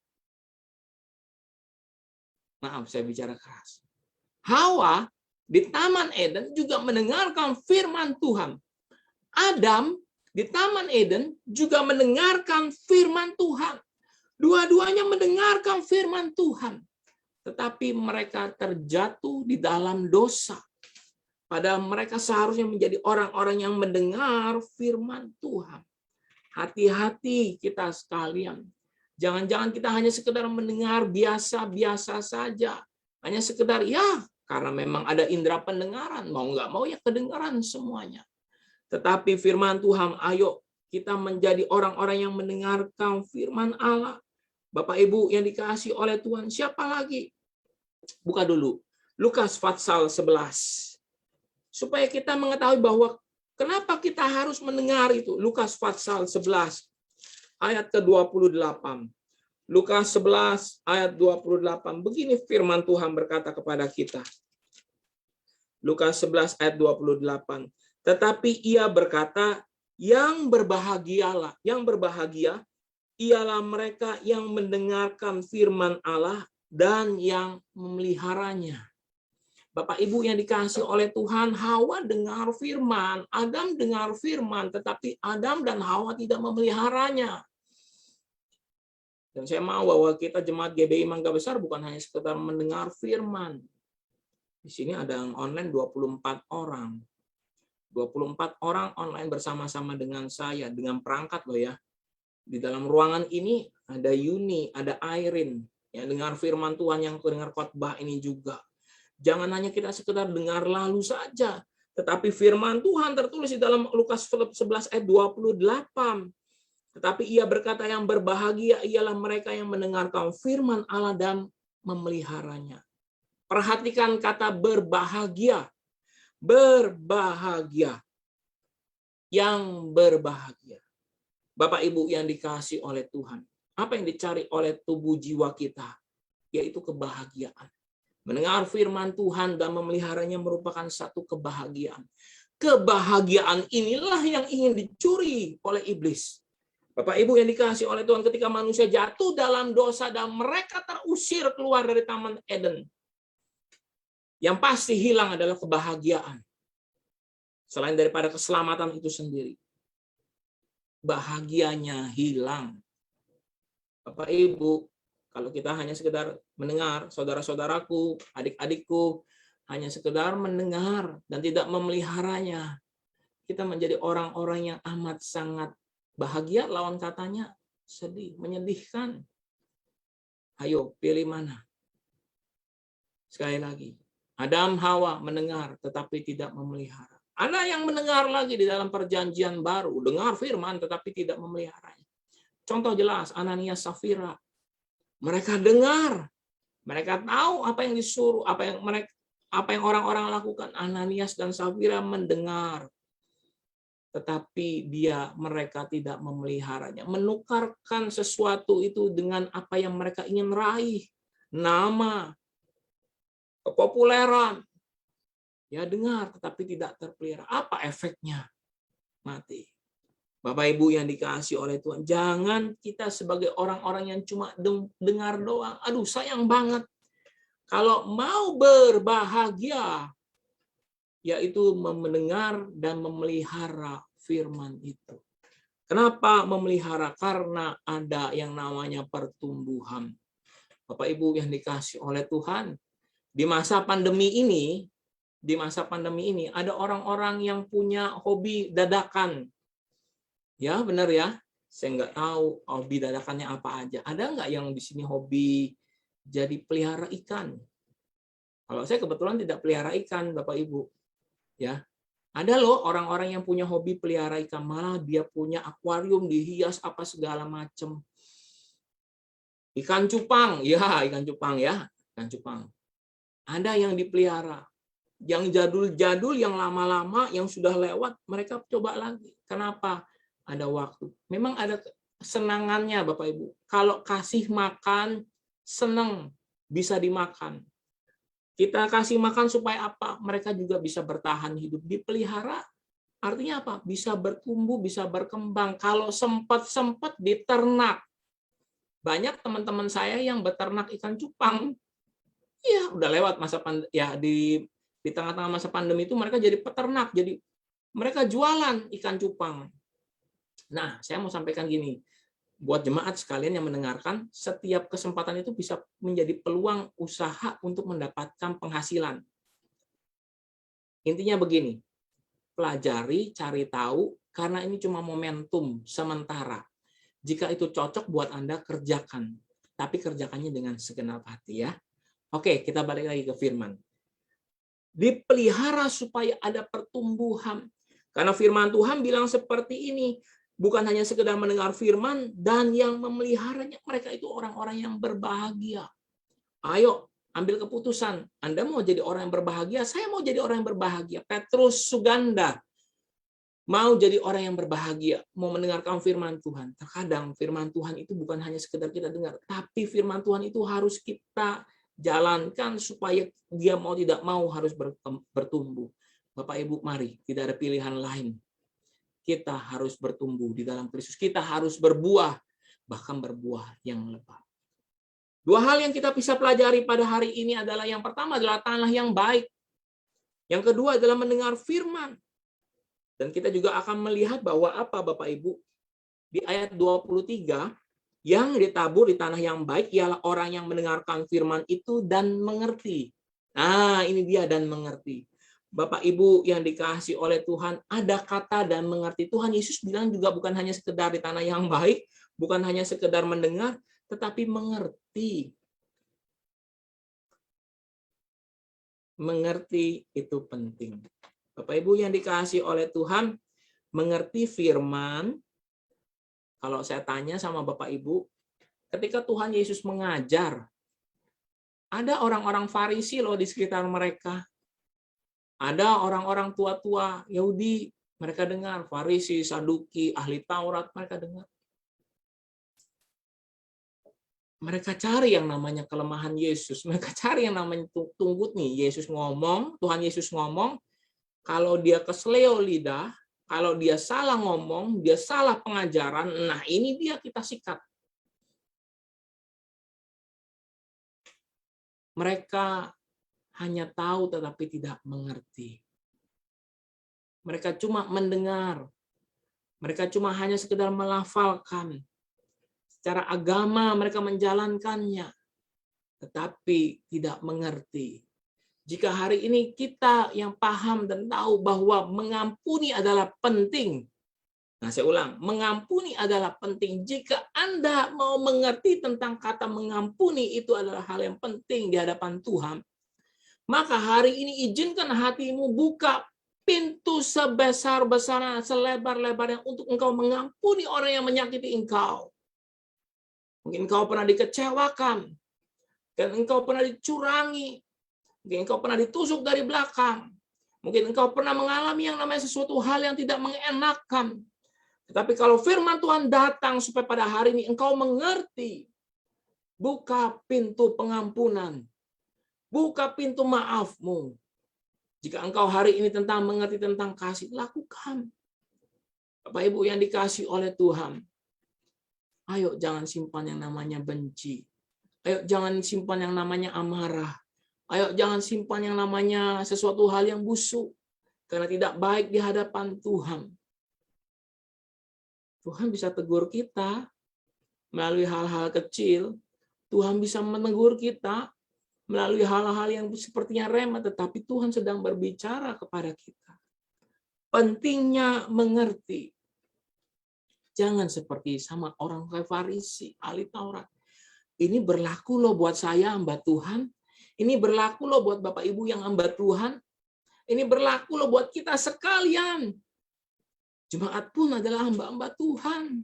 Maaf, saya bicara keras. Hawa di Taman Eden juga mendengarkan firman Tuhan. Adam di Taman Eden juga mendengarkan firman Tuhan. Dua-duanya mendengarkan firman Tuhan. Tetapi mereka terjatuh di dalam dosa. Padahal mereka seharusnya menjadi orang-orang yang mendengar firman Tuhan. Hati-hati kita sekalian. Jangan-jangan kita hanya sekedar mendengar biasa-biasa saja. Hanya sekedar ya, karena memang ada indera pendengaran. Mau nggak mau ya kedengaran semuanya. Tetapi firman Tuhan, ayo kita menjadi orang-orang yang mendengarkan firman Allah. Bapak Ibu yang dikasihi oleh Tuhan, siapa lagi? Buka dulu. Lukas pasal 11. Supaya kita mengetahui bahwa kenapa kita harus mendengar itu. Lukas pasal 11 ayat ke-28. Lukas 11 ayat 28. Begini firman Tuhan berkata kepada kita. Lukas 11 ayat 28. Tetapi ia berkata, yang berbahagia ialah mereka yang mendengarkan firman Allah dan yang memeliharanya. Bapak Ibu yang dikasihi oleh Tuhan, Hawa dengar firman, Adam dengar firman, tetapi Adam dan Hawa tidak memeliharanya. Dan saya mau bahwa kita jemaat GBI Mangga Besar bukan hanya sekedar mendengar firman. Di sini ada yang online 24 orang. 24 orang online bersama-sama dengan saya, dengan perangkat loh ya. Di dalam ruangan ini ada Yuni, ada Irene, yang dengar firman Tuhan, yang dengar khotbah ini juga. Jangan hanya kita sekedar dengar lalu saja, tetapi firman Tuhan tertulis di dalam Lukas 11 ayat 28. Tetapi ia berkata yang berbahagia ialah mereka yang mendengarkan firman Allah dan memeliharanya. Perhatikan kata berbahagia. berbahagia. Yang berbahagia. Bapak Ibu yang dikasihi oleh Tuhan. Apa yang dicari oleh tubuh jiwa kita? Yaitu kebahagiaan. Mendengar firman Tuhan dan memeliharanya merupakan satu kebahagiaan. Kebahagiaan inilah yang ingin dicuri oleh iblis. Bapak Ibu yang dikasihi oleh Tuhan, ketika manusia jatuh dalam dosa dan mereka terusir keluar dari Taman Eden, yang pasti hilang adalah kebahagiaan. Selain daripada keselamatan itu sendiri. Bahagianya hilang. Bapak Ibu, kalau kita hanya sekedar mendengar, saudara-saudaraku, adik-adikku, hanya sekedar mendengar dan tidak memeliharanya, kita menjadi orang-orang yang amat sangat bahagia, lawan katanya sedih, menyedihkan. Ayo, pilih mana? Sekali lagi, Adam Hawa mendengar tetapi tidak memelihara. Ada yang mendengar lagi di dalam perjanjian baru, dengar firman tetapi tidak memeliharanya. Contoh jelas, Ananias Safira. Mereka dengar, mereka tahu apa yang disuruh, apa yang orang-orang lakukan. Ananias dan Safira mendengar, tetapi mereka tidak memeliharanya. Menukarkan sesuatu itu dengan apa yang mereka ingin raih. Nama, kepopuleran. Ya dengar, tetapi tidak terpelihara. Apa efeknya? Mati. Bapak Ibu yang dikasihi oleh Tuhan, jangan kita sebagai orang-orang yang cuma dengar doang. Aduh, sayang banget. Kalau mau berbahagia, yaitu mendengar dan memelihara firman itu. Kenapa memelihara? Karena ada yang namanya pertumbuhan. Bapak Ibu yang dikasihi oleh Tuhan, di masa pandemi ini ada orang-orang yang punya hobi dadakan. Ya, benar ya. Saya nggak tahu hobi dadakannya apa aja. Ada nggak yang di sini hobi jadi pelihara ikan? Kalau saya kebetulan tidak pelihara ikan, Bapak Ibu. Ya. Ada loh orang-orang yang punya hobi pelihara ikan, malah dia punya akuarium dihias apa segala macam. Ikan cupang, ya, ikan cupang ya, ikan cupang. Ada yang dipelihara. Yang jadul-jadul, yang lama-lama, yang sudah lewat, mereka coba lagi. Kenapa? Ada waktu. Memang ada kesenangannya, Bapak Ibu. Kalau kasih makan, senang, bisa dimakan. Kita kasih makan supaya apa? Mereka juga bisa bertahan hidup. Dipelihara, artinya apa? Bisa bertumbuh, bisa berkembang. Kalau sempat-sempat diternak. Banyak teman-teman saya yang beternak ikan cupang. Ya, udah lewat masa ya di tengah-tengah masa pandemi itu mereka jadi peternak, jadi mereka jualan ikan cupang. Nah, saya mau sampaikan gini, buat jemaat sekalian yang mendengarkan, setiap kesempatan itu bisa menjadi peluang usaha untuk mendapatkan penghasilan. Intinya begini, pelajari, cari tahu, karena ini cuma momentum sementara. Jika itu cocok buat Anda, kerjakan. Tapi kerjakannya dengan segenap hati ya. Oke, kita balik lagi ke firman. Dipelihara supaya ada pertumbuhan. Karena firman Tuhan bilang seperti ini, bukan hanya sekedar mendengar firman, dan yang memeliharanya, mereka itu orang-orang yang berbahagia. Ayo, ambil keputusan. Anda mau jadi orang yang berbahagia, saya mau jadi orang yang berbahagia. Petrus Suganda mau jadi orang yang berbahagia, mau mendengarkan firman Tuhan. Terkadang firman Tuhan itu bukan hanya sekedar kita dengar, tapi firman Tuhan itu harus kita jalankan supaya dia mau tidak mau harus bertumbuh. Bapak Ibu, mari, tidak ada pilihan lain. Kita harus bertumbuh di dalam Kristus. Kita harus berbuah, bahkan berbuah yang lebat. Dua hal yang kita bisa pelajari pada hari ini adalah yang pertama adalah tanah yang baik. Yang kedua adalah mendengar firman. Dan kita juga akan melihat bahwa apa Bapak Ibu? Di ayat 23, yang ditabur di tanah yang baik ialah orang yang mendengarkan firman itu dan mengerti. Nah, ini dia dan mengerti. Bapak Ibu yang dikasihi oleh Tuhan, ada kata dan mengerti. Tuhan Yesus bilang juga bukan hanya sekedar di tanah yang baik, bukan hanya sekedar mendengar, tetapi mengerti. Mengerti itu penting. Bapak Ibu yang dikasihi oleh Tuhan, mengerti firman. Kalau saya tanya sama Bapak Ibu, ketika Tuhan Yesus mengajar, ada orang-orang Farisi loh di sekitar mereka. Ada orang-orang tua-tua Yahudi, mereka dengar. Farisi, Saduki, ahli Taurat, mereka dengar. Mereka cari yang namanya kelemahan Yesus. Mereka cari yang namanya tunggu nih. Yesus ngomong, Tuhan Yesus ngomong, kalau dia kesleo lidah, kalau dia salah ngomong, dia salah pengajaran, nah ini dia kita sikat. Mereka hanya tahu tetapi tidak mengerti. Mereka cuma mendengar. Mereka cuma hanya sekedar melafalkan. Secara agama mereka menjalankannya, tetapi tidak mengerti. Jika hari ini kita yang paham dan tahu bahwa mengampuni adalah penting. Nah, saya ulang, mengampuni adalah penting. Jika Anda mau mengerti tentang kata mengampuni, itu adalah hal yang penting di hadapan Tuhan. Maka hari ini izinkan hatimu buka pintu sebesar-besarnya, selebar-lebarnya untuk engkau mengampuni orang yang menyakiti engkau. Mungkin engkau pernah dikecewakan, dan engkau pernah dicurangi, mungkin engkau pernah ditusuk dari belakang, mungkin engkau pernah mengalami yang namanya sesuatu hal yang tidak mengenakan. Tetapi kalau firman Tuhan datang supaya pada hari ini engkau mengerti, buka pintu pengampunan, buka pintu maafmu. Jika engkau hari ini mengerti tentang kasih, lakukan. Bapak Ibu yang dikasih oleh Tuhan, ayo jangan simpan yang namanya benci. Ayo jangan simpan yang namanya amarah. Ayo jangan simpan yang namanya sesuatu hal yang busuk. Karena tidak baik di hadapan Tuhan. Tuhan bisa tegur kita melalui hal-hal kecil. Tuhan bisa menegur kita melalui hal-hal yang sepertinya remeh, tetapi Tuhan sedang berbicara kepada kita. Pentingnya mengerti. Jangan seperti sama orang kayak Farisi, ahli Taurat. Ini berlaku loh buat saya, hamba Tuhan. Ini berlaku loh buat Bapak Ibu yang hamba Tuhan. Ini berlaku loh buat kita sekalian. Jemaat pun adalah hamba-hamba Tuhan.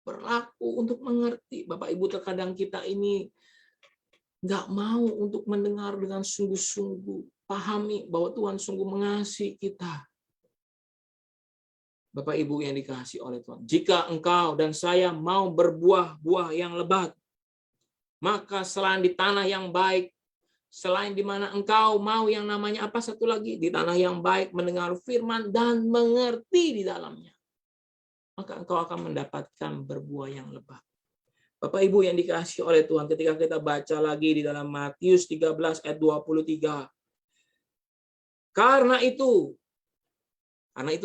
Berlaku untuk mengerti. Bapak Ibu, terkadang kita ini nggak mau untuk mendengar dengan sungguh-sungguh. Pahami bahwa Tuhan sungguh mengasihi kita. Bapak Ibu yang dikasihi oleh Tuhan. Jika engkau dan saya mau berbuah-buah yang lebat, maka selain di tanah yang baik, selain di mana engkau mau yang namanya apa satu lagi, di tanah yang baik, mendengar firman dan mengerti di dalamnya, maka engkau akan mendapatkan berbuah yang lebat. Bapak Ibu yang dikasihi oleh Tuhan, ketika kita baca lagi di dalam Matius 13 ayat 23. Karena itu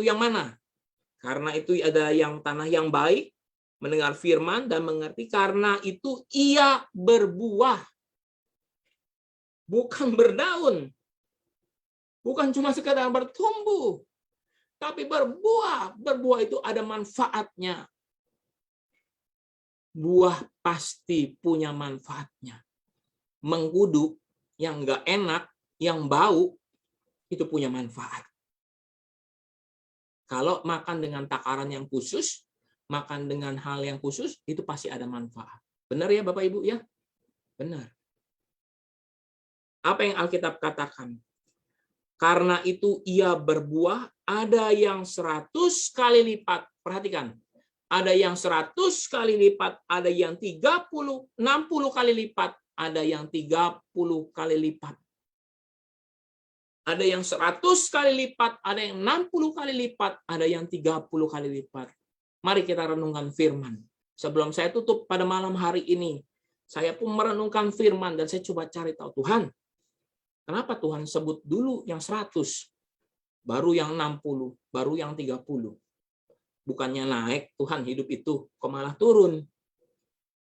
yang mana? Karena itu ada yang tanah yang baik, mendengar firman dan mengerti, karena itu ia berbuah. Bukan berdaun. Bukan cuma sekadar bertumbuh. Tapi berbuah. Berbuah itu ada manfaatnya. Buah pasti punya manfaatnya. Mengkudu yang nggak enak, yang bau, itu punya manfaat. Kalau makan dengan takaran yang khusus, makan dengan hal yang khusus, itu pasti ada manfaat. Benar ya Bapak Ibu ya? Benar. Apa yang Alkitab katakan? Karena itu ia berbuah, ada yang 100 kali lipat. Perhatikan, ada yang 100 kali lipat, ada yang 60 kali lipat, ada yang 30 kali lipat. Ada yang 100 kali lipat, ada yang 60 kali lipat, ada yang 30 kali lipat. Mari kita renungkan firman. Sebelum saya tutup pada malam hari ini, saya pun merenungkan firman dan saya coba cari tahu, Tuhan, kenapa Tuhan sebut dulu yang 100, baru yang 60, baru yang 30? Bukannya naik, Tuhan hidup itu, kok malah turun?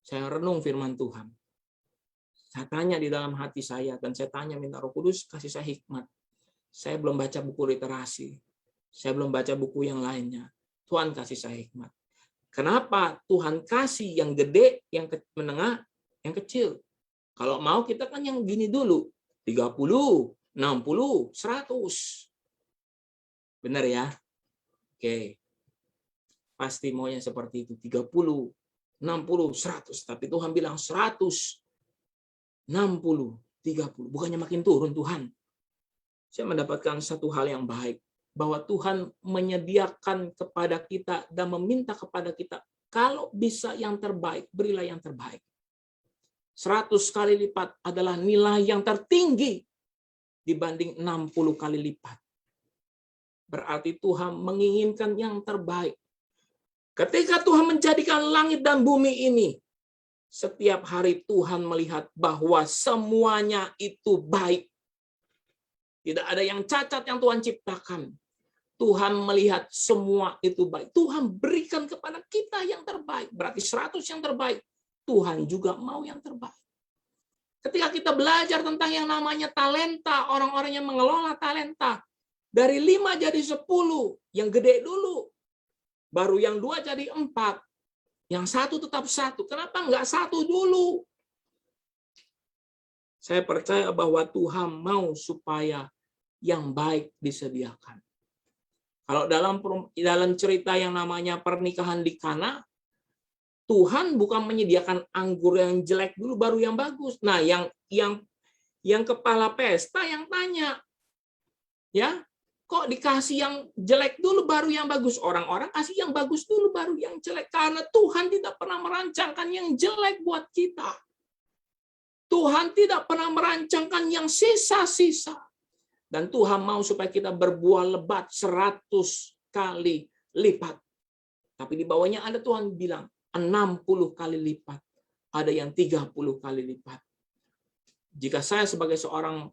Saya renung firman Tuhan. Saya tanya di dalam hati saya, dan saya tanya minta Roh Kudus kasih saya hikmat. Saya belum baca buku literasi. Saya belum baca buku yang lainnya. Tuhan kasih saya hikmat. Kenapa Tuhan kasih yang gede, yang menengah, yang kecil? Kalau mau kita kan yang gini dulu. 30, 60, 100. Benar ya? Oke. Pasti maunya seperti itu. 30, 60, 100. Tapi Tuhan bilang 100, 60, 30. Bukannya makin turun Tuhan. saya mendapatkan satu hal yang baik, bahwa Tuhan menyediakan kepada kita dan meminta kepada kita, kalau bisa yang terbaik, berilah yang terbaik. 100 kali lipat adalah nilai yang tertinggi dibanding 60 kali lipat. Berarti Tuhan menginginkan yang terbaik. Ketika Tuhan menjadikan langit dan bumi ini, setiap hari Tuhan melihat bahwa semuanya itu baik. Tidak ada yang cacat yang Tuhan ciptakan. Tuhan melihat semua itu baik. Tuhan berikan kepada kita yang terbaik. Berarti 100 yang terbaik. Tuhan juga mau yang terbaik. Ketika kita belajar tentang yang namanya talenta, orang-orang yang mengelola talenta, dari 5 jadi 10, yang gede dulu. Baru yang 2 jadi 4. Yang 1 tetap 1. Kenapa enggak 1 dulu? Saya percaya bahwa Tuhan mau supaya yang baik disediakan. Kalau dalam cerita yang namanya pernikahan di Kana, Tuhan bukan menyediakan anggur yang jelek dulu baru yang bagus. Nah, yang kepala pesta yang tanya, ya, kok dikasih yang jelek dulu baru yang bagus? Orang-orang kasih yang bagus dulu baru yang jelek, karena Tuhan tidak pernah merancangkan yang jelek buat kita. Tuhan tidak pernah merancangkan yang sisa-sisa. Dan Tuhan mau supaya kita berbuah lebat 100 kali lipat. Tapi di bawahnya ada Tuhan bilang 60 kali lipat. Ada yang 30 kali lipat. Jika saya sebagai seorang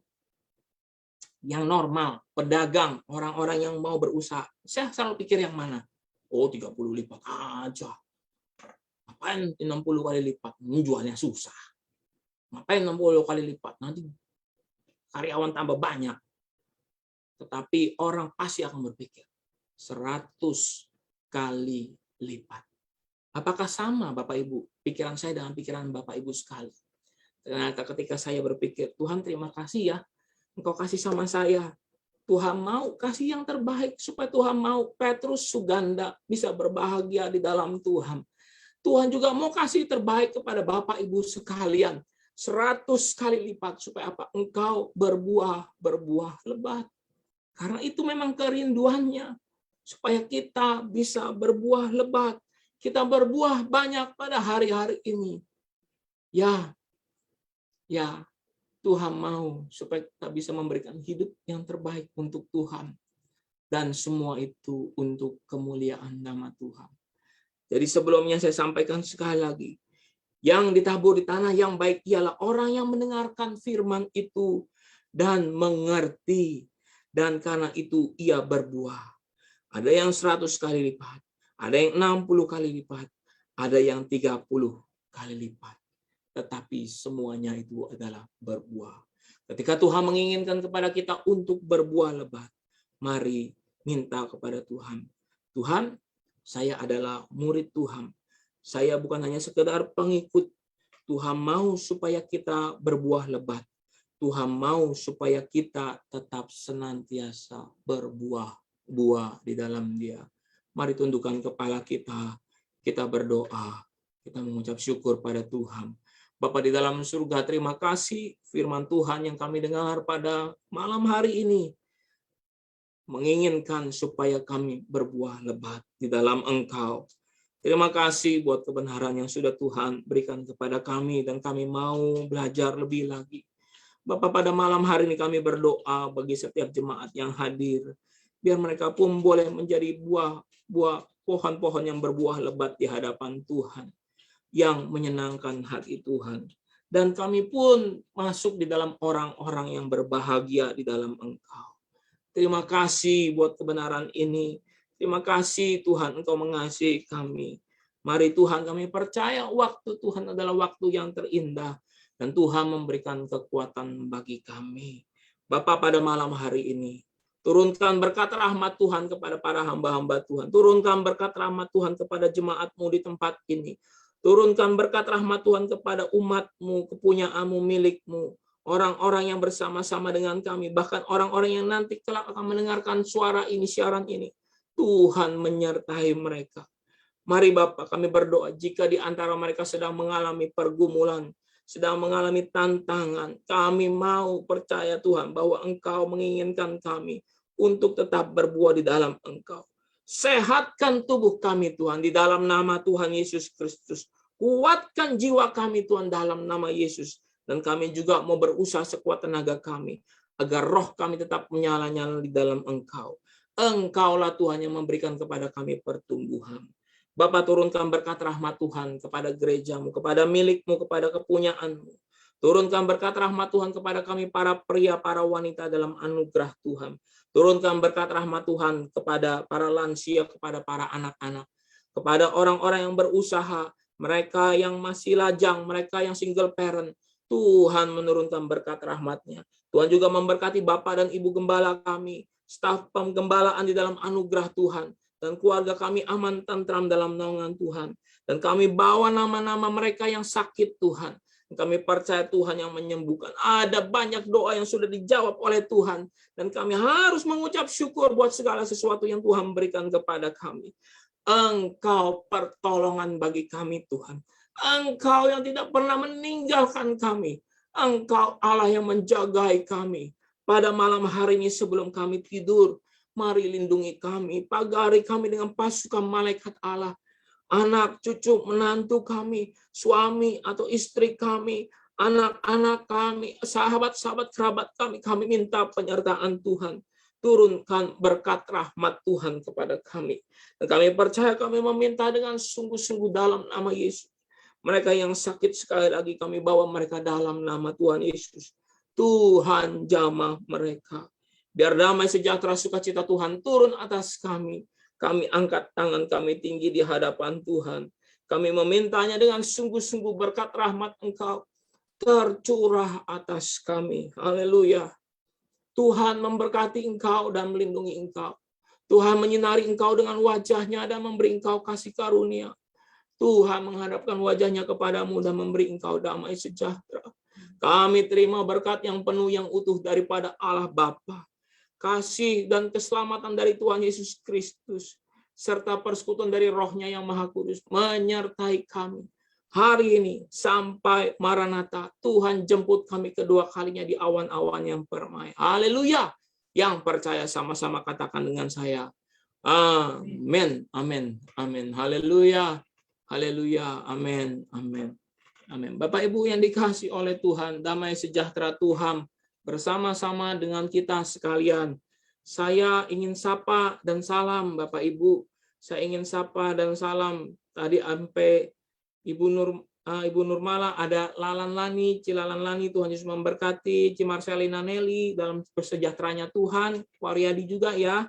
yang normal, pedagang, orang-orang yang mau berusaha, saya selalu pikir yang mana? Oh, 30 lipat aja. Ngapain 60 kali lipat? Ini jualnya susah. Ngapain 60 kali lipat? Nanti karyawan tambah banyak. Tetapi orang pasti akan berpikir 100 kali lipat. Apakah sama Bapak Ibu pikiran saya dengan pikiran Bapak Ibu sekali? Ternyata ketika saya berpikir, Tuhan terima kasih ya, Engkau kasih sama saya. Tuhan mau kasih yang terbaik supaya Tuhan mau Petrus Suganda bisa berbahagia di dalam Tuhan. Tuhan juga mau kasih terbaik kepada Bapak Ibu sekalian. 100 kali lipat supaya apa? Engkau berbuah lebat. Karena itu memang kerinduannya, supaya kita bisa berbuah lebat, kita berbuah banyak pada hari-hari ini. Ya, Tuhan mau supaya kita bisa memberikan hidup yang terbaik untuk Tuhan. Dan semua itu untuk kemuliaan nama Tuhan. Jadi sebelumnya saya sampaikan sekali lagi, yang ditabur di tanah yang baik ialah orang yang mendengarkan firman itu dan mengerti. Dan karena itu ia berbuah. Ada yang 100 kali lipat, ada yang 60 kali lipat, ada yang 30 kali lipat. Tetapi semuanya itu adalah berbuah. Ketika Tuhan menginginkan kepada kita untuk berbuah lebat, mari minta kepada Tuhan. Tuhan, saya adalah murid Tuhan. Saya bukan hanya sekedar pengikut. Tuhan mau supaya kita berbuah lebat. Tuhan mau supaya kita tetap senantiasa berbuah di dalam Dia. Mari tundukkan kepala kita, kita berdoa, kita mengucap syukur pada Tuhan. Bapa di dalam surga, terima kasih firman Tuhan yang kami dengar pada malam hari ini. Menginginkan supaya kami berbuah lebat di dalam Engkau. Terima kasih buat kebenaran yang sudah Tuhan berikan kepada kami dan kami mau belajar lebih lagi. Bapak, pada malam hari ini kami berdoa bagi setiap jemaat yang hadir. Biar mereka pun boleh menjadi buah pohon-pohon yang berbuah lebat di hadapan Tuhan. Yang menyenangkan hati Tuhan. Dan kami pun masuk di dalam orang-orang yang berbahagia di dalam Engkau. Terima kasih buat kebenaran ini. Terima kasih Tuhan Engkau mengasihi kami. Mari Tuhan, kami percaya waktu Tuhan adalah waktu yang terindah. Dan Tuhan memberikan kekuatan bagi kami. Bapa, pada malam hari ini, turunkan berkat rahmat Tuhan kepada para hamba-hamba Tuhan. Turunkan berkat rahmat Tuhan kepada jemaat-Mu di tempat ini. Turunkan berkat rahmat Tuhan kepada umat-Mu, kepunyaan-Mu, milik-Mu. Orang-orang yang bersama-sama dengan kami. Bahkan orang-orang yang nanti kelak akan mendengarkan suara ini, siaran ini. Tuhan menyertai mereka. Mari Bapak, kami berdoa jika di antara mereka sedang mengalami pergumulan, sedang mengalami tantangan, kami mau percaya Tuhan bahwa Engkau menginginkan kami untuk tetap berbuah di dalam Engkau. Sehatkan tubuh kami Tuhan di dalam nama Tuhan Yesus Kristus. Kuatkan jiwa kami Tuhan dalam nama Yesus. Dan kami juga mau berusaha sekuat tenaga kami agar roh kami tetap menyala-nyala di dalam Engkau. Engkaulah Tuhan yang memberikan kepada kami pertumbuhan. Bapa, turunkan berkat rahmat Tuhan kepada gerejamu, kepada milikmu, kepada kepunyaanmu. Turunkan berkat rahmat Tuhan kepada kami para pria, para wanita dalam anugerah Tuhan. Turunkan berkat rahmat Tuhan kepada para lansia, kepada para anak-anak, kepada orang-orang yang berusaha, mereka yang masih lajang, mereka yang single parent. Tuhan menurunkan berkat rahmat-Nya. Tuhan juga memberkati Bapak dan Ibu Gembala kami, staf penggembalaan di dalam anugerah Tuhan. Dan keluarga kami aman tentram dalam naungan Tuhan. Dan kami bawa nama-nama mereka yang sakit Tuhan. Kami percaya Tuhan yang menyembuhkan. Ada banyak doa yang sudah dijawab oleh Tuhan. Dan kami harus mengucap syukur buat segala sesuatu yang Tuhan berikan kepada kami. Engkau pertolongan bagi kami Tuhan. Engkau yang tidak pernah meninggalkan kami. Engkau Allah yang menjagai kami. Pada malam hari ini sebelum kami tidur, mari lindungi kami, pagari kami dengan pasukan malaikat Allah. Anak, cucu, menantu kami, suami atau istri kami, anak-anak kami, sahabat-sahabat kerabat kami minta penyertaan Tuhan. Turunkan berkat rahmat Tuhan kepada kami. Dan kami percaya kami meminta dengan sungguh-sungguh dalam nama Yesus. Mereka yang sakit sekali lagi kami bawa mereka dalam nama Tuhan Yesus. Tuhan jamah mereka. Biar damai sejahtera sukacita Tuhan turun atas kami. Kami angkat tangan kami tinggi di hadapan Tuhan. Kami memintanya dengan sungguh-sungguh berkat rahmat Engkau tercurah atas kami. Haleluya. Tuhan memberkati Engkau dan melindungi Engkau. Tuhan menyinari Engkau dengan wajah-Nya dan memberi Engkau kasih karunia. Tuhan menghadapkan wajah-Nya kepadamu dan memberi Engkau damai sejahtera. Kami terima berkat yang penuh yang utuh daripada Allah Bapa. Kasih dan keselamatan dari Tuhan Yesus Kristus, serta persekutuan dari Roh-Nya yang Maha Kudus menyertai kami. Hari ini sampai Maranatha, Tuhan jemput kami kedua kalinya di awan-awan yang permai. Haleluya. Yang percaya sama-sama katakan dengan saya. Amin. Amin. Amin. Haleluya. Haleluya. Amin. Amin. Amin. Bapak Ibu yang dikasihi oleh Tuhan, damai sejahtera Tuhan bersama-sama dengan kita sekalian. Saya ingin sapa dan salam Bapak Ibu. Saya ingin sapa dan salam tadi sampai Ibu Nurmala, ada Lalan Lani, Cilalan Lani, Tuhan Yesus memberkati, Cimarselina Nelly dalam bersejahteranya Tuhan, Waryadi juga ya.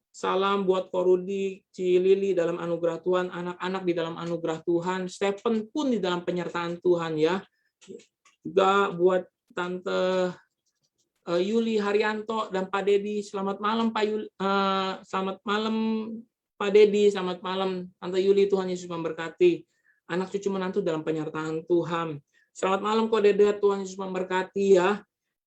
Salam buat Korudi, Cilili dalam anugerah Tuhan, anak-anak di dalam anugerah Tuhan, Stephen pun di dalam penyertaan Tuhan ya. Juga buat Tante Yuli Haryanto dan Pak Dedi, selamat malam Pak Yuli, selamat malam Pak Dedi, selamat malam Tante Yuli, Tuhan Yesus memberkati. Anak cucu menantu dalam penyertaan Tuhan. Selamat malam Ko Dedet, Tuhan Yesus memberkati ya.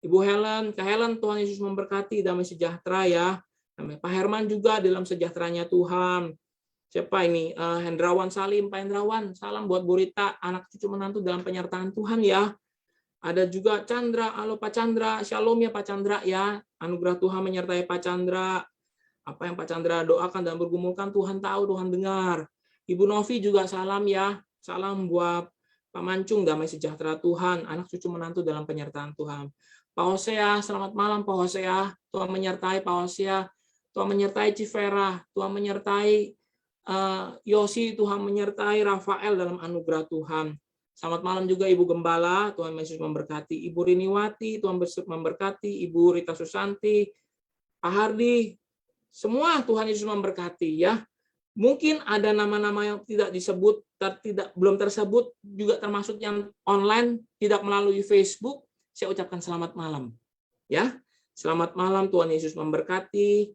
Ibu Helen, Kak Helen, Tuhan Yesus memberkati, damai sejahtera ya. Pak Herman juga dalam sejahteranya Tuhan. Siapa ini? Hendrawan Salim, Pak Hendrawan, salam buat Bu Rita, anak cucu menantu dalam penyertaan Tuhan ya. Ada juga Chandra, halo Pak Chandra, shalom ya Pak Chandra ya. Anugerah Tuhan menyertai Pak Chandra. Apa yang Pak Chandra doakan dan bergumulkan Tuhan tahu, Tuhan dengar. Ibu Novi juga salam ya. Salam buat Pak Mancung, damai sejahtera Tuhan, anak cucu menantu dalam penyertaan Tuhan. Pak Hosea, selamat malam Pak Hosea. Tuhan menyertai Pak Hosea. Tuhan menyertai Cifera. Tuhan menyertai Yosi. Tuhan menyertai Rafael dalam anugerah Tuhan. Selamat malam juga Ibu Gembala. Tuhan Yesus memberkati. Ibu Riniwati. Tuhan memberkati. Ibu Rita Susanti. Pak Hardi. Semua Tuhan Yesus memberkati ya. Mungkin ada nama-nama yang tidak disebut, belum tersebut, juga termasuk yang online, tidak melalui Facebook. Saya ucapkan selamat malam. Ya, selamat malam, Tuhan Yesus memberkati.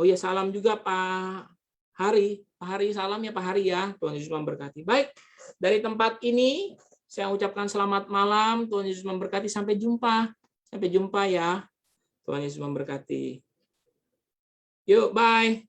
Oh ya, salam juga Pak Hari. Pak Hari, salam ya Pak Hari ya. Tuhan Yesus memberkati. Baik, dari tempat ini saya ucapkan selamat malam. Tuhan Yesus memberkati. Sampai jumpa. Sampai jumpa ya. Tuhan Yesus memberkati. Yuk, bye.